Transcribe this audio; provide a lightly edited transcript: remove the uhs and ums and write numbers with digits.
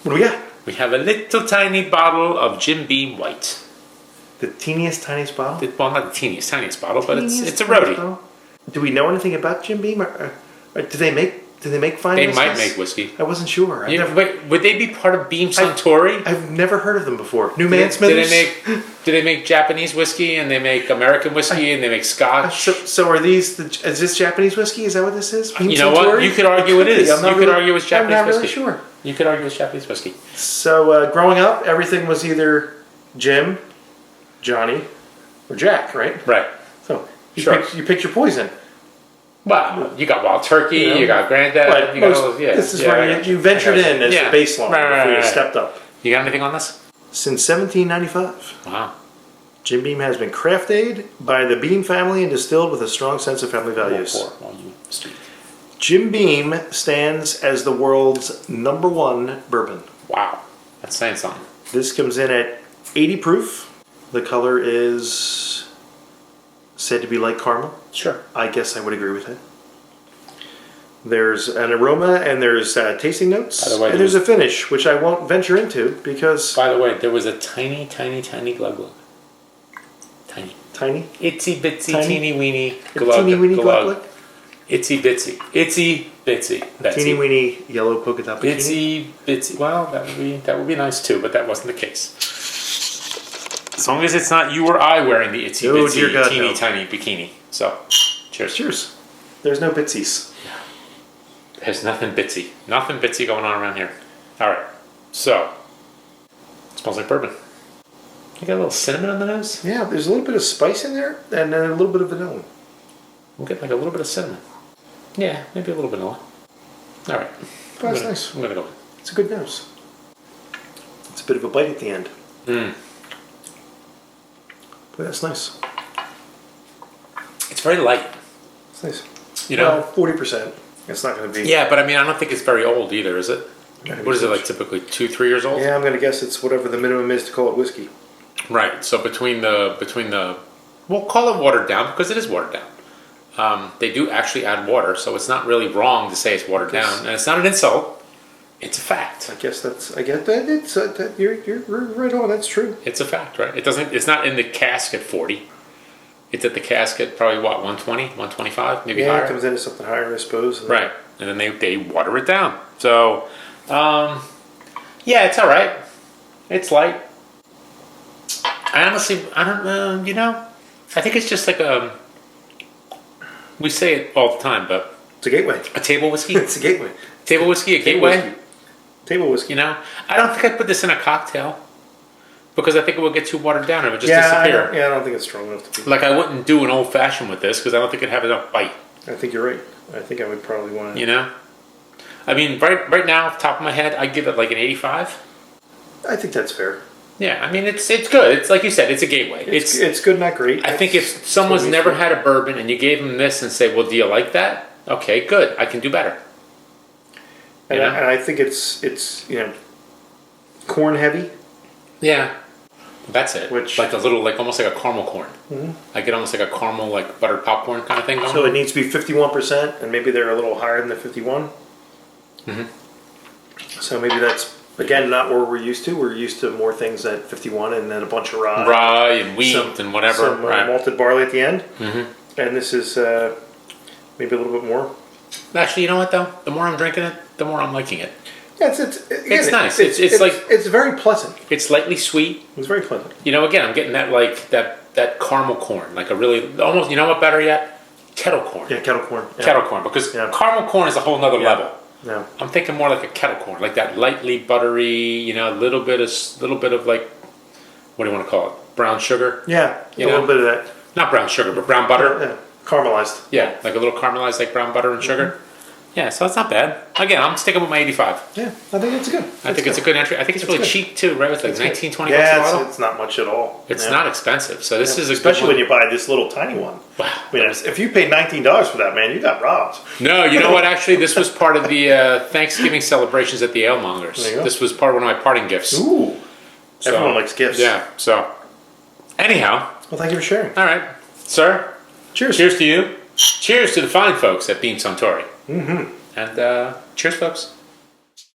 What do we got? We have a little tiny bottle of Jim Beam White. The teeniest, tiniest bottle? Well, not the teeniest, tiniest bottle, but it's a roadie. Bottle? Do we know anything about Jim Beam? Or do they make fine They whiskeys? might make whiskey. I wasn't sure. Wait, would they be part of Beam Suntory? I've never heard of them before. New Man Smithers? Do they make Japanese whiskey and they make American whiskey and they make Scotch? So are these? Is this Japanese whiskey? Is that what this is? Beam You know Suntory? what? You could argue it is. You could argue it's Japanese I'm not whiskey. really sure. You could argue it's Japanese whiskey. So growing up, everything was either Jim, Johnny, or Jack, right? Right. So you picked your poison. Well, you got Wild Turkey, you got Granddad. But this is where you ventured in as the baseline before you stepped up. You got anything on this? Since 1795. Wow. Jim Beam has been crafted by the Beam family and distilled with a strong sense of family values. Jim Beam stands as the world's #1 bourbon. Wow. That's saying something. This comes in at 80 proof. The color is said to be light caramel. Sure. I guess I would agree with it. There's an aroma and there's tasting notes. By the way, and there's a finish, which I won't venture into because... By the way, there was a tiny, tiny, tiny glug glug. Tiny. Tiny? Itsy bitsy, teeny weeny glug. Teeny weeny glug glug? Itsy bitsy. Itsy bitsy. Teeny weeny yellow polka dot bikini? Itsy bitsy. Well, that would be nice too, but that wasn't the case. As long as it's not you or I wearing the itsy bitsy, teeny tiny bikini. So, cheers. Cheers. There's no bitsies. There's nothing bitsy. Nothing bitsy going on around here. Alright, so, it smells like bourbon. You got a little cinnamon on the nose? Yeah, there's a little bit of spice in there, and then a little bit of vanilla. We'll get like a little bit of cinnamon. Yeah, maybe a little vanilla. Alright. That's nice. I'm going to go. It's a good nose. It's a bit of a bite at the end. Mmm. But that's nice. It's very light. It's nice. You know? Well, 40%. It's not going to be... Yeah, but I mean, I don't think it's very old either, is it? What is it, like typically 2-3 years old? Yeah, I'm going to guess it's whatever the minimum is to call it whiskey. Right. So between the we'll call it watered down because it is watered down. They do actually add water, so it's not really wrong to say it's watered down, and it's not an insult. It's a fact. I guess I get that. It's you're right on. That's true. It's a fact, right? It doesn't. It's not in the cask at 40. It's at the cask at probably what 120, 125, maybe higher. Yeah, it comes in at something higher, I suppose. Right, and then they water it down. So, yeah, it's all right. It's light. I honestly, I don't know. You know, I think it's just like a. We say it all the time, but it's a gateway. A table whiskey. It's a gateway. Table whiskey, a gateway. Whiskey. Table whiskey. You know, I don't think I'd put this in a cocktail because I think it would get too watered down and it would just disappear. I don't think it's strong enough to be. Like I wouldn't do an old fashioned with this because I don't think it'd have enough bite. I think you're right. I think I would probably want to. You know, I mean, right now, off the top of my head, I'd give it like an 85. I think that's fair. Yeah, I mean, it's good. It's like you said, it's a gateway. It's good, not great. I think if someone's never had a bourbon and you gave them this and say, well, do you like that? Okay, good. I can do better. And I think it's corn heavy. Yeah, that's it. Which like a little, like almost like a caramel corn. Mm-hmm. I get almost like a caramel, like buttered popcorn kind of thing going. So it needs to be 51%, and maybe they're a little higher than the 51. Mm-hmm. So maybe that's again not where we're used to. We're used to more things at 51, and then a bunch of rye and wheat and whatever. Some malted barley at the end. Mm-hmm. And this is maybe a little bit more. Actually, you know what though? The more I'm drinking it, the more I'm liking it. Yeah, it's nice. It's very pleasant. It's slightly sweet. It's very pleasant. You know, again, I'm getting that like that caramel corn, like a really almost. You know what? Better yet, kettle corn. Yeah, kettle corn. Yeah. Kettle corn, because caramel corn is a whole nother level. Yeah. I'm thinking more like a kettle corn, like that lightly buttery. You know, a little bit of like, what do you want to call it? Brown sugar. Yeah, a little bit of that. Not brown sugar, but brown butter. Yeah, caramelized. Yeah, like a little caramelized, like brown butter and sugar. Yeah, so it's not bad. Again, I'm sticking with my 85. Yeah, I think it's good. I think it's a good entry. I think it's really cheap too, right? It's like 19, 20 bucks a bottle. Yeah, it's not much at all. It's not expensive. So this is a especially when you buy this little tiny one. Wow. I mean, if you paid $19 for that, man, you got robbed. No, you know what? Actually, this was part of the Thanksgiving celebrations at the Alemongers. This was part of one of my parting gifts. Ooh. So, everyone likes gifts. Yeah. So, anyhow. Well, thank you for sharing. All right, sir. Cheers. Cheers to you. Cheers to the fine folks at Beam Suntory. Mm-hmm. And cheers, folks.